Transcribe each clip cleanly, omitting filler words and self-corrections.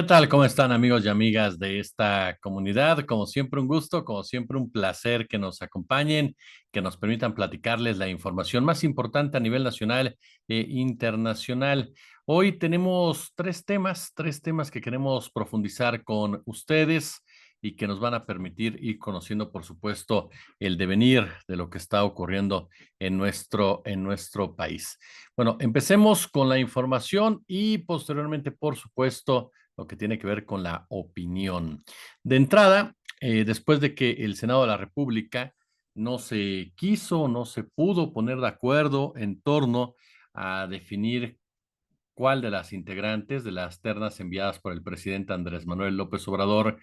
¿Qué tal? ¿Cómo están amigos y amigas de esta comunidad? Como siempre un gusto, como siempre un placer que nos acompañen, que nos permitan platicarles la información más importante a nivel nacional e internacional. Hoy tenemos tres temas que queremos profundizar con ustedes y que nos van a permitir ir conociendo, por supuesto, el devenir de lo que está ocurriendo en nuestro país. Bueno, empecemos con la información y posteriormente, por supuesto, lo que tiene que ver con la opinión. De entrada, después de que el Senado de la República no se quiso, no se pudo poner de acuerdo en torno a definir cuál de las integrantes de las ternas enviadas por el presidente Andrés Manuel López Obrador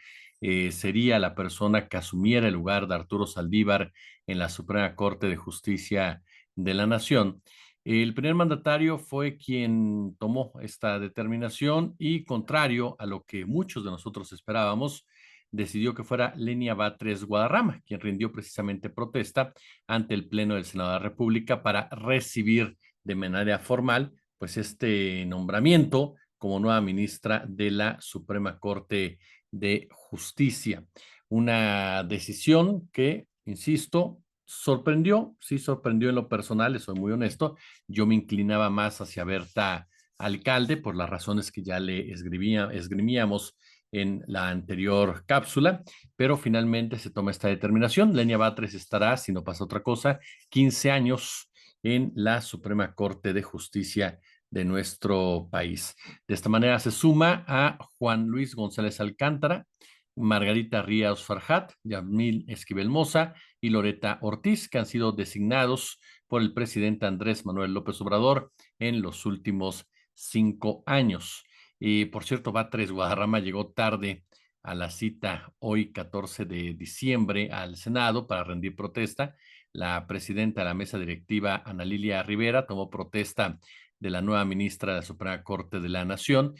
sería la persona que asumiera el lugar de Arturo Saldívar en la Suprema Corte de Justicia de la Nación. El primer mandatario fue quien tomó esta determinación y, contrario a lo que muchos de nosotros esperábamos, decidió que fuera Lenia Batres Guadarrama, quien rindió precisamente protesta ante el Pleno del Senado de la República para recibir de manera formal pues este nombramiento como nueva ministra de la Suprema Corte de Justicia. Una decisión que, insisto, sorprendió, sí sorprendió en lo personal, soy muy honesto. Yo me inclinaba más hacia Berta Alcalde por las razones que ya le esgrimíamos en la anterior cápsula, pero finalmente se toma esta determinación. Lenia Batres estará, si no pasa otra cosa, 15 años en la Suprema Corte de Justicia de nuestro país. De esta manera se suma a Juan Luis González Alcántara, Margarita Ríos Farjat, Yamil Esquivel Moza y Loreta Ortiz, que han sido designados por el presidente Andrés Manuel López Obrador en los últimos 5 años. Y por cierto, Batres Guadarrama llegó tarde a la cita hoy, 14 de diciembre, al Senado para rendir protesta. La presidenta de la mesa directiva, Ana Lilia Rivera, tomó protesta de la nueva ministra de la Suprema Corte de la Nación.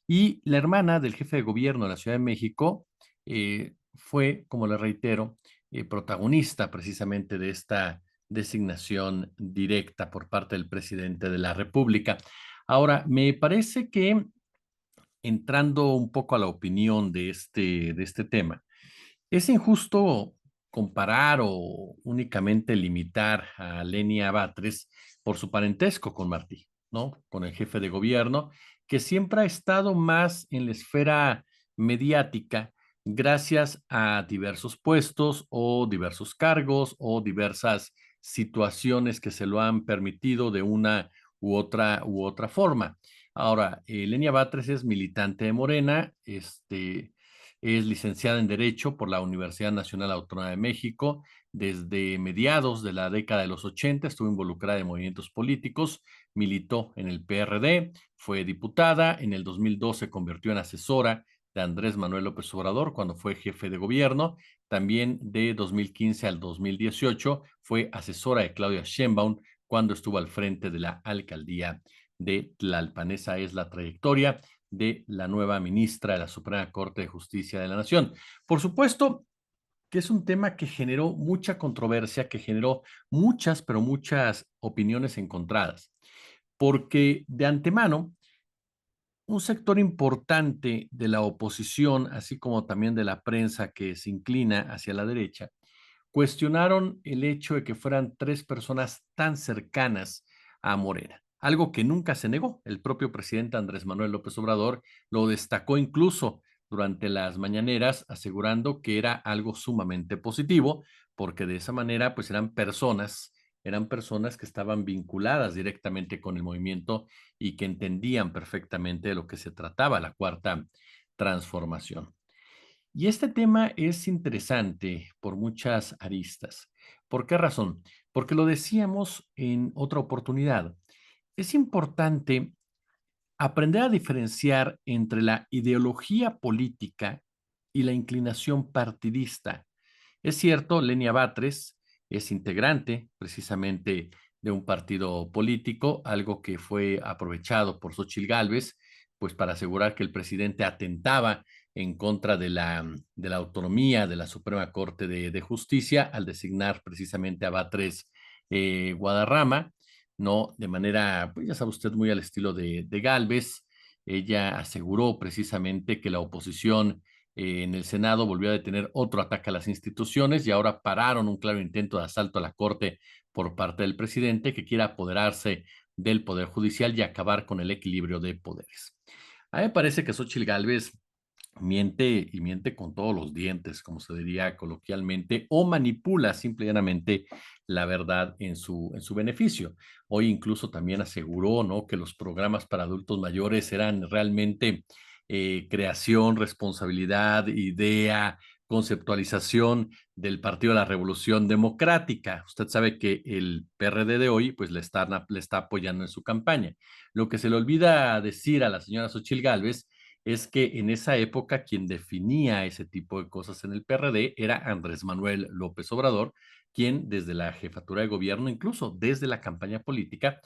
Y la hermana del jefe de gobierno de la Ciudad de México fue, como le reitero, protagonista precisamente de esta designación directa por parte del presidente de la República. Ahora, me parece que entrando un poco a la opinión de este tema, es injusto comparar o únicamente limitar a Lenia Batres por su parentesco con Martí, ¿no? Con el jefe de gobierno, que siempre ha estado más en la esfera mediática gracias a diversos puestos o diversos cargos o diversas situaciones que se lo han permitido de una u otra forma. Ahora, Lenia Batres es militante de Morena, es licenciada en Derecho por la Universidad Nacional Autónoma de México. Desde mediados de la década de los 80 estuvo involucrada en movimientos políticos, militó en el PRD, fue diputada, en el 2002 se convirtió en asesora de Andrés Manuel López Obrador cuando fue jefe de gobierno. También de 2015 al 2018 fue asesora de Claudia Sheinbaum cuando estuvo al frente de la alcaldía de Tlalpan. Esa es la trayectoria de la nueva ministra de la Suprema Corte de Justicia de la Nación. Por supuesto que es un tema que generó mucha controversia, que generó muchas, pero muchas opiniones encontradas, porque de antemano un sector importante de la oposición, así como también de la prensa que se inclina hacia la derecha, cuestionaron el hecho de que fueran tres personas tan cercanas a Morena, algo que nunca se negó. El propio presidente Andrés Manuel López Obrador lo destacó incluso durante las mañaneras, asegurando que era algo sumamente positivo, porque de esa manera pues eran personas que estaban vinculadas directamente con el movimiento y que entendían perfectamente de lo que se trataba la cuarta transformación. Y este tema es interesante por muchas aristas. ¿Por qué razón? Porque lo decíamos en otra oportunidad. Es importante aprender a diferenciar entre la ideología política y la inclinación partidista. Es cierto, Lenia Batres es integrante precisamente de un partido político, algo que fue aprovechado por Xóchitl Gálvez, pues para asegurar que el presidente atentaba en contra de la autonomía de la Suprema Corte de Justicia al designar precisamente a Batres Guadarrama, ¿no? De manera, pues ya sabe usted, muy al estilo de Gálvez, ella aseguró precisamente que la oposición en el Senado volvió a detener otro ataque a las instituciones y ahora pararon un claro intento de asalto a la Corte por parte del presidente que quiere apoderarse del Poder Judicial y acabar con el equilibrio de poderes. A mí me parece que Xóchitl Gálvez miente y miente con todos los dientes, como se diría coloquialmente, o manipula simple y llanamente la verdad en su beneficio. Hoy incluso también aseguró, ¿no?, que los programas para adultos mayores eran realmente creación, responsabilidad, idea, conceptualización del Partido de la Revolución Democrática. Usted sabe que el PRD de hoy pues le está apoyando en su campaña. Lo que se le olvida decir a la señora Xochitl Gálvez es que en esa época quien definía ese tipo de cosas en el PRD era Andrés Manuel López Obrador, quien desde la jefatura de gobierno, incluso desde la campaña política,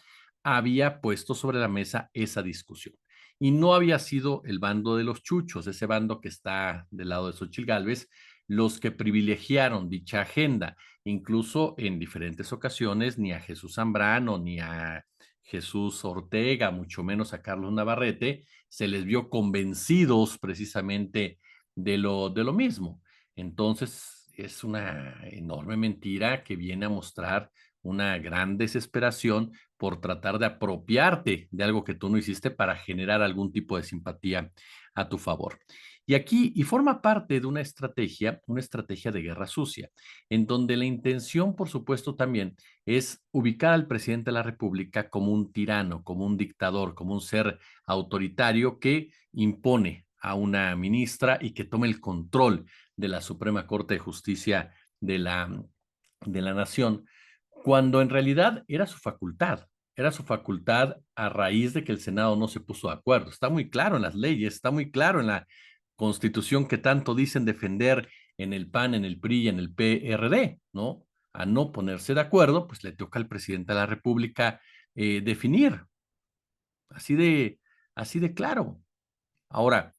había puesto sobre la mesa esa discusión. Y no había sido el bando de los chuchos, ese bando que está del lado de Xochitl Gálvez, los que privilegiaron dicha agenda. Incluso en diferentes ocasiones, ni a Jesús Zambrano, ni a Jesús Ortega, mucho menos a Carlos Navarrete, se les vio convencidos precisamente de lo mismo. Entonces, es una enorme mentira que viene a mostrar una gran desesperación por tratar de apropiarte de algo que tú no hiciste para generar algún tipo de simpatía a tu favor. Y aquí, y forma parte de una estrategia de guerra sucia, en donde la intención, por supuesto, también es ubicar al presidente de la República como un tirano, como un dictador, como un ser autoritario que impone a una ministra y que tome el control de la Suprema Corte de Justicia de de la Nación, cuando en realidad era su facultad a raíz de que el Senado no se puso de acuerdo. Está muy claro en las leyes, está muy claro en la Constitución que tanto dicen defender en el PAN, en el PRI y en el PRD, ¿no? A no ponerse de acuerdo, pues le toca al presidente de la República definir, así así de claro. Ahora,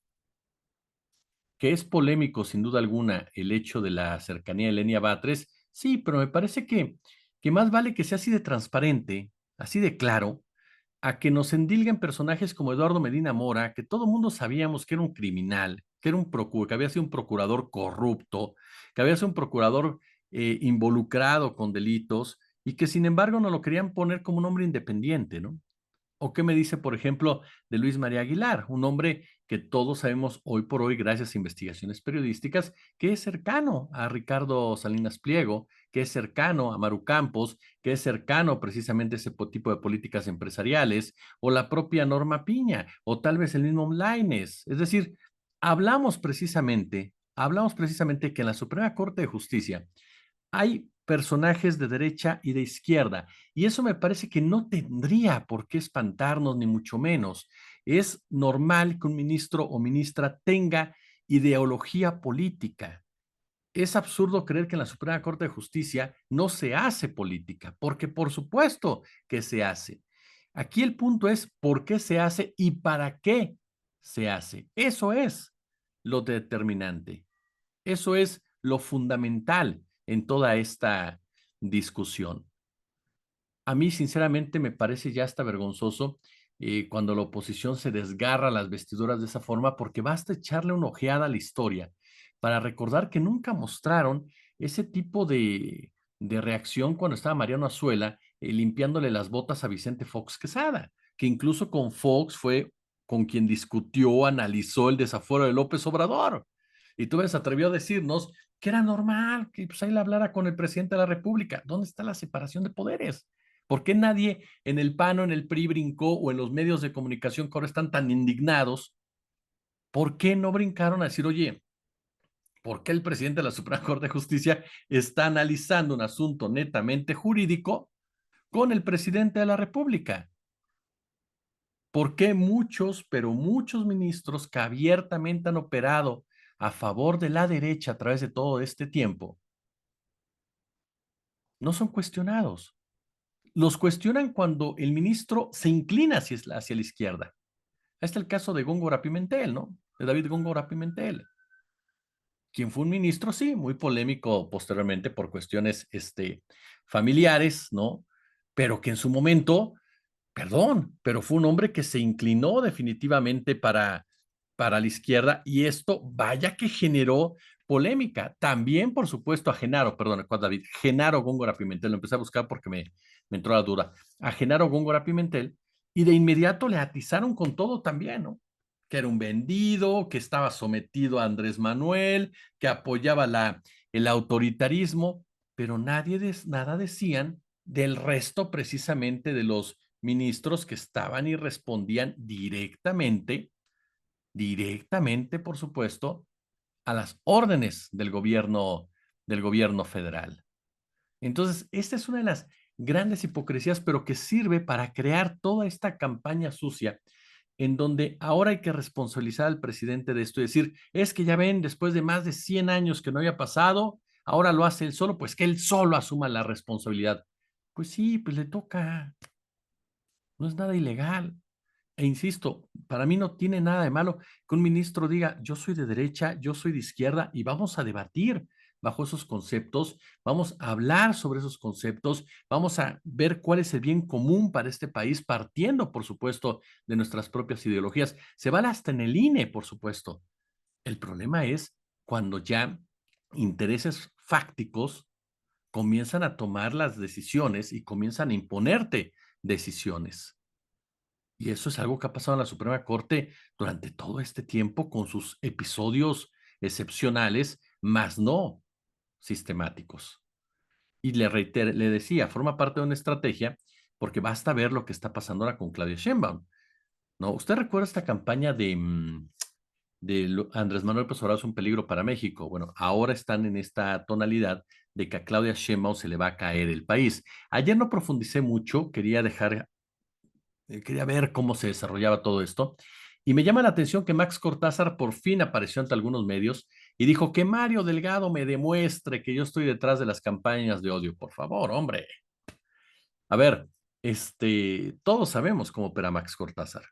que es polémico sin duda alguna el hecho de la cercanía de Lenia Batres, sí, pero me parece que más vale que sea así de transparente, así de claro, a que nos endilguen personajes como Eduardo Medina Mora, que todo el mundo sabíamos que era un criminal, que era que había sido un procurador corrupto, que había sido un procurador involucrado con delitos y que sin embargo no lo querían poner como un hombre independiente, ¿no? ¿O qué me dice, por ejemplo, de Luis María Aguilar, un hombre que todos sabemos hoy por hoy, gracias a investigaciones periodísticas, que es cercano a Ricardo Salinas Pliego, que es cercano a Maru Campos, que es cercano precisamente a ese tipo de políticas empresariales, o la propia Norma Piña, o tal vez el mismo Lainez? Es decir, hablamos precisamente que en la Suprema Corte de Justicia hay personajes de derecha y de izquierda, y eso me parece que no tendría por qué espantarnos, ni mucho menos. Es normal que un ministro o ministra tenga ideología política. Es absurdo creer que en la Suprema Corte de Justicia no se hace política, porque por supuesto que se hace. Aquí el punto es por qué se hace y para qué se hace. Eso es lo determinante. Eso es lo fundamental en toda esta discusión. A mí, sinceramente, me parece ya hasta vergonzoso cuando la oposición se desgarra las vestiduras de esa forma, porque basta echarle una ojeada a la historia para recordar que nunca mostraron ese tipo de reacción cuando estaba Mariano Azuela limpiándole las botas a Vicente Fox Quesada, que incluso con Fox fue con quien discutió, analizó el desafuero de López Obrador. Y tú se atrevió a decirnos que era normal que pues, ahí le hablara con el presidente de la República. ¿Dónde está la separación de poderes? ¿Por qué nadie en el PAN o en el PRI brincó o en los medios de comunicación que ahora están tan indignados? ¿Por qué no brincaron a decir, oye, ¿por qué el presidente de la Suprema Corte de Justicia está analizando un asunto netamente jurídico con el presidente de la República? ¿Por qué muchos, pero muchos ministros que abiertamente han operado a favor de la derecha a través de todo este tiempo no son cuestionados? Los cuestionan cuando el ministro se inclina hacia la izquierda. Ahí está el caso de Góngora Pimentel, ¿no? De David Góngora Pimentel, quien fue un ministro, sí, muy polémico posteriormente por cuestiones familiares, ¿no? Pero que en su momento Perdón, pero fue un hombre que se inclinó definitivamente para la izquierda y esto, vaya que generó polémica. También, por supuesto, a Genaro, perdón, Juan David, Genaro Góngora Pimentel, lo empecé a buscar porque me entró la duda, a Genaro Góngora Pimentel, y de inmediato le atizaron con todo también, ¿no? Que era un vendido, que estaba sometido a Andrés Manuel, que apoyaba el autoritarismo, pero nada decían del resto precisamente de los ministros que estaban y respondían directamente, por supuesto, a las órdenes del gobierno federal. Entonces, esta es una de las grandes hipocresías, pero que sirve para crear toda esta campaña sucia en donde ahora hay que responsabilizar al presidente de esto y decir, es que ya ven, después de más de 100 años que no había pasado, ahora lo hace él solo, pues que él solo asuma la responsabilidad. Pues sí, pues le toca, no es nada ilegal. E insisto, para mí no tiene nada de malo que un ministro diga, yo soy de derecha, yo soy de izquierda y vamos a debatir bajo esos conceptos, vamos a hablar sobre esos conceptos, vamos a ver cuál es el bien común para este país, partiendo, por supuesto, de nuestras propias ideologías. Se vale hasta en el INE, por supuesto. El problema es cuando ya intereses fácticos comienzan a tomar las decisiones y comienzan a imponerte decisiones. Y eso es algo que ha pasado en la Suprema Corte durante todo este tiempo con sus episodios excepcionales, más no sistemáticos. Y le decía, forma parte de una estrategia porque basta ver lo que está pasando ahora con Claudia Sheinbaum, ¿no? ¿Usted recuerda esta campaña de Andrés Manuel López Obrador es un peligro para México? Bueno, ahora están en esta tonalidad de que a Claudia Sheinbaum se le va a caer el país. Ayer no profundicé mucho, quería ver cómo se desarrollaba todo esto. Y me llama la atención que Max Cortázar por fin apareció ante algunos medios y dijo que Mario Delgado me demuestre que yo estoy detrás de las campañas de odio. Por favor, hombre. A ver, todos sabemos cómo opera Max Cortázar.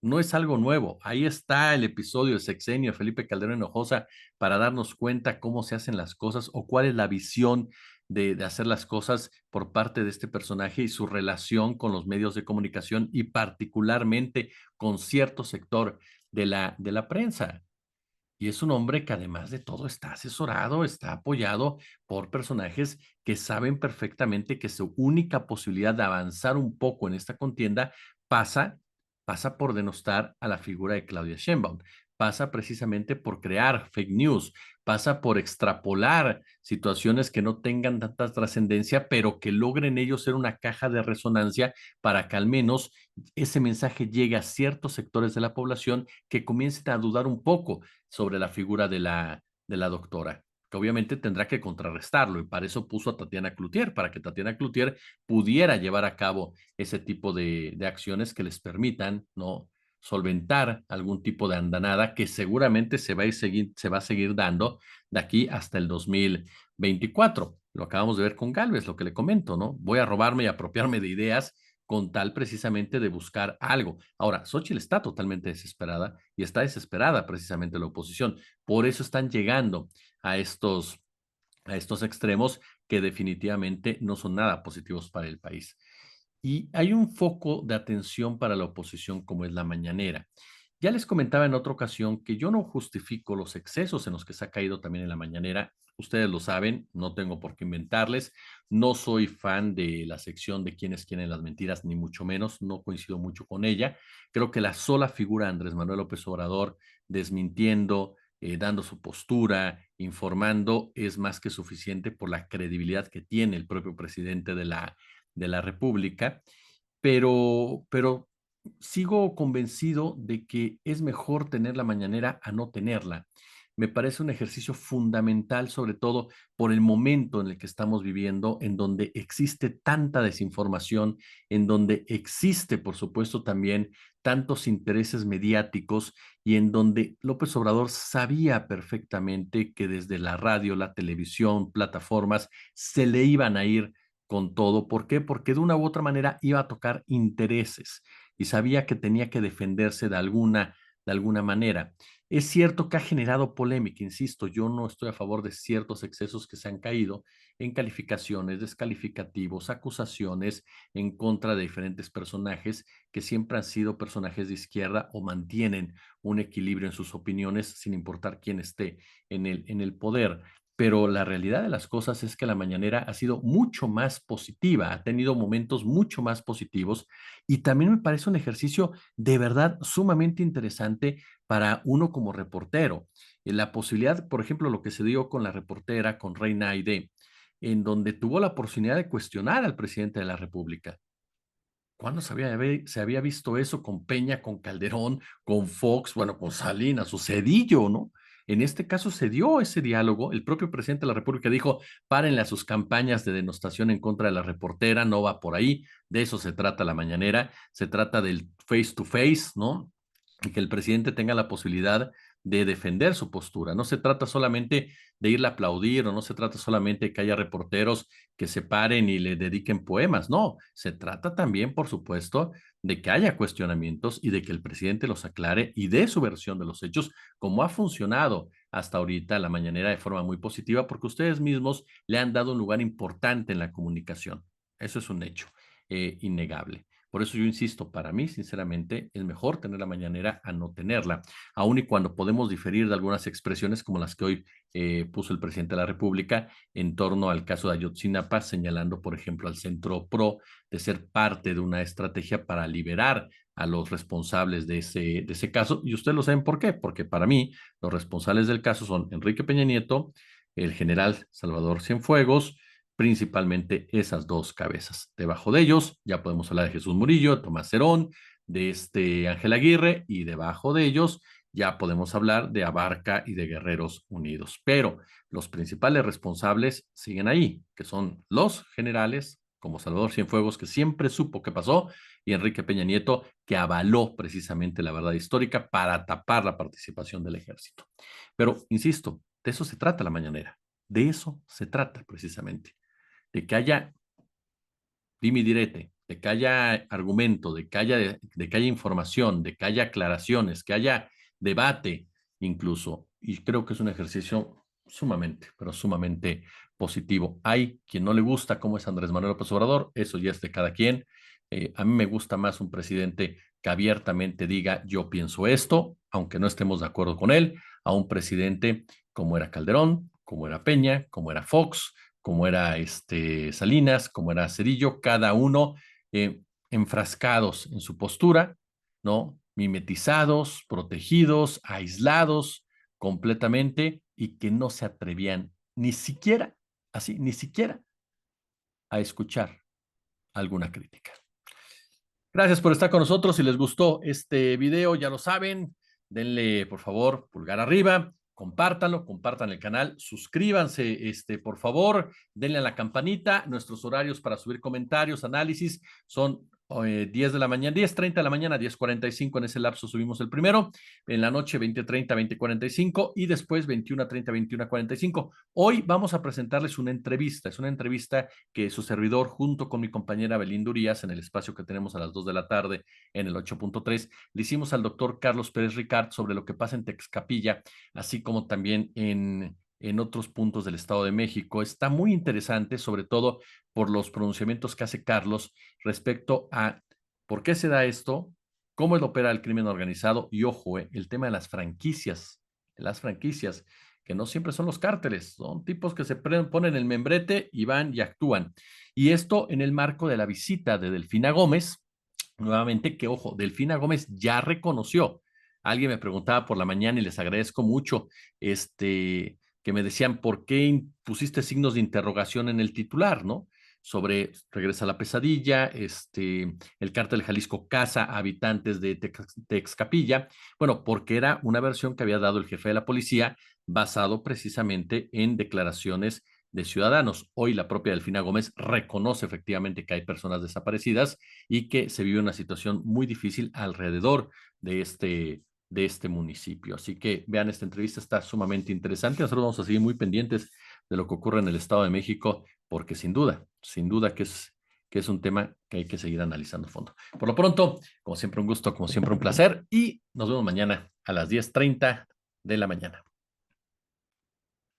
No es algo nuevo. Ahí está el episodio de Sexenio de Felipe Calderón Hinojosa para darnos cuenta cómo se hacen las cosas o cuál es la visión de hacer las cosas por parte de este personaje y su relación con los medios de comunicación y particularmente con cierto sector de la prensa. Y es un hombre que además de todo está asesorado, está apoyado por personajes que saben perfectamente que su única posibilidad de avanzar un poco en esta contienda pasa, pasa por denostar a la figura de Claudia Sheinbaum, pasa precisamente por crear fake news, pasa por extrapolar situaciones que no tengan tanta trascendencia, pero que logren ellos ser una caja de resonancia para que al menos ese mensaje llegue a ciertos sectores de la población que comiencen a dudar un poco sobre la figura de la doctora, que obviamente tendrá que contrarrestarlo y para eso puso a Tatiana Cloutier, para que Tatiana Cloutier pudiera llevar a cabo ese tipo de acciones que les permitan, ¿no? Solventar algún tipo de andanada que seguramente se va a seguir dando de aquí hasta el 2024. Lo acabamos de ver con Gálvez, lo que le comento, ¿no? Voy a robarme y apropiarme de ideas con tal precisamente de buscar algo. Ahora, Xochitl está totalmente desesperada y está desesperada precisamente la oposición. Por eso están llegando a estos extremos que definitivamente no son nada positivos para el país. Y hay un foco de atención para la oposición como es la mañanera. Ya les comentaba en otra ocasión que yo no justifico los excesos en los que se ha caído también en la mañanera. Ustedes lo saben, no tengo por qué inventarles. No soy fan de la sección de quienes quieren las mentiras, ni mucho menos. No coincido mucho con ella. Creo que la sola figura de Andrés Manuel López Obrador desmintiendo, dando su postura, informando, es más que suficiente por la credibilidad que tiene el propio presidente de la República, pero sigo convencido de que es mejor tener la mañanera a no tenerla. Me parece un ejercicio fundamental, sobre todo por el momento en el que estamos viviendo, en donde existe tanta desinformación, en donde existe, por supuesto, también tantos intereses mediáticos y en donde López Obrador sabía perfectamente que desde la radio, la televisión, plataformas, se le iban a ir con todo. ¿Por qué? Porque de una u otra manera iba a tocar intereses y sabía que tenía que defenderse de alguna manera. Es cierto que ha generado polémica, insisto, yo no estoy a favor de ciertos excesos que se han caído en calificaciones, descalificativos, acusaciones en contra de diferentes personajes que siempre han sido personajes de izquierda o mantienen un equilibrio en sus opiniones sin importar quién esté en el poder. Pero la realidad de las cosas es que la mañanera ha sido mucho más positiva, ha tenido momentos mucho más positivos y también me parece un ejercicio de verdad sumamente interesante para uno como reportero. La posibilidad, por ejemplo, lo que se dio con la reportera, con Reina Aide, en donde tuvo la oportunidad de cuestionar al presidente de la República. ¿Cuándo se había visto eso con Peña, con Calderón, con Fox, bueno, con Salinas o Cedillo, ¿no? En este caso se dio ese diálogo. El propio presidente de la República dijo, párenle a sus campañas de denostación en contra de la reportera, no va por ahí. De eso se trata la mañanera. Se trata del face to face, ¿no? Y que el presidente tenga la posibilidad de defender su postura. No se trata solamente de irle a aplaudir o no se trata solamente de que haya reporteros que se paren y le dediquen poemas. No, se trata también, por supuesto, de que haya cuestionamientos y de que el presidente los aclare y dé su versión de los hechos, como ha funcionado hasta ahorita la mañanera de forma muy positiva, porque ustedes mismos le han dado un lugar importante en la comunicación. Eso es un hecho innegable. Por eso yo insisto, para mí, sinceramente, es mejor tener la mañanera a no tenerla, aun y cuando podemos diferir de algunas expresiones como las que hoy puso el presidente de la República en torno al caso de Ayotzinapa, señalando, por ejemplo, al Centro PRO de ser parte de una estrategia para liberar a los responsables de ese caso. Y ustedes lo saben por qué, porque para mí los responsables del caso son Enrique Peña Nieto, el general Salvador Cienfuegos, principalmente esas dos cabezas. Debajo de ellos ya podemos hablar de Jesús Murillo, Tomás Herón, de Ángel Aguirre, y debajo de ellos ya podemos hablar de Abarca y de Guerreros Unidos. Pero los principales responsables siguen ahí, que son los generales, como Salvador Cienfuegos, que siempre supo qué pasó, y Enrique Peña Nieto, que avaló precisamente la verdad histórica para tapar la participación del ejército. Pero, insisto, de eso se trata la mañanera, de eso se trata precisamente, de que haya dime direte, de que haya argumento, de que haya información, de que haya aclaraciones, que haya debate incluso. Y creo que es un ejercicio sumamente, pero sumamente positivo. Hay quien no le gusta cómo es Andrés Manuel López Obrador, eso ya es de cada quien. A mí me gusta más un presidente que abiertamente diga yo pienso esto, aunque no estemos de acuerdo con él, a un presidente como era Calderón, como era Peña, como era Fox, como era Salinas, como era Cedillo, cada uno enfrascados en su postura, ¿no? Mimetizados, protegidos, aislados completamente y que no se atrevían ni siquiera, así, ni siquiera a escuchar alguna crítica. Gracias por estar con nosotros. Si les gustó este video, ya lo saben, denle por favor pulgar arriba, compártanlo, compartan el canal, suscríbanse, por favor, denle a la campanita. Nuestros horarios para subir comentarios, análisis son 10 de la mañana, 10:30 de la mañana, 10:45, en ese lapso subimos el primero, en la noche 20:30, 20:45 y después 21:30, 21:45. Hoy vamos a presentarles una entrevista, es una entrevista que su servidor junto con mi compañera Belinda Urias en el espacio que tenemos a las 2 de la tarde en el 8.3, le hicimos al doctor Carlos Pérez Ricard sobre lo que pasa en Texcapilla, así como también en otros puntos del Estado de México. Está muy interesante, sobre todo por los pronunciamientos que hace Carlos respecto a por qué se da esto, cómo opera el crimen organizado y, ojo, el tema de las franquicias, que no siempre son los cárteles, son tipos que se ponen el membrete y van y actúan. Y esto en el marco de la visita de Delfina Gómez, nuevamente que, ojo, Delfina Gómez ya reconoció. Alguien me preguntaba por la mañana y les agradezco mucho, que me decían por qué pusiste signos de interrogación en el titular, ¿no? Sobre regresa la pesadilla, el cártel de Jalisco caza a habitantes de Texcapilla. Bueno, porque era una versión que había dado el jefe de la policía basado precisamente en declaraciones de ciudadanos. Hoy la propia Delfina Gómez reconoce efectivamente que hay personas desaparecidas y que se vive una situación muy difícil alrededor de este municipio. Así que vean, esta entrevista está sumamente interesante. Nosotros vamos a seguir muy pendientes de lo que ocurre en el Estado de México, porque sin duda que es un tema que hay que seguir analizando a fondo. Por lo pronto, como siempre un gusto, como siempre un placer, y nos vemos mañana a las 10:30 de la mañana.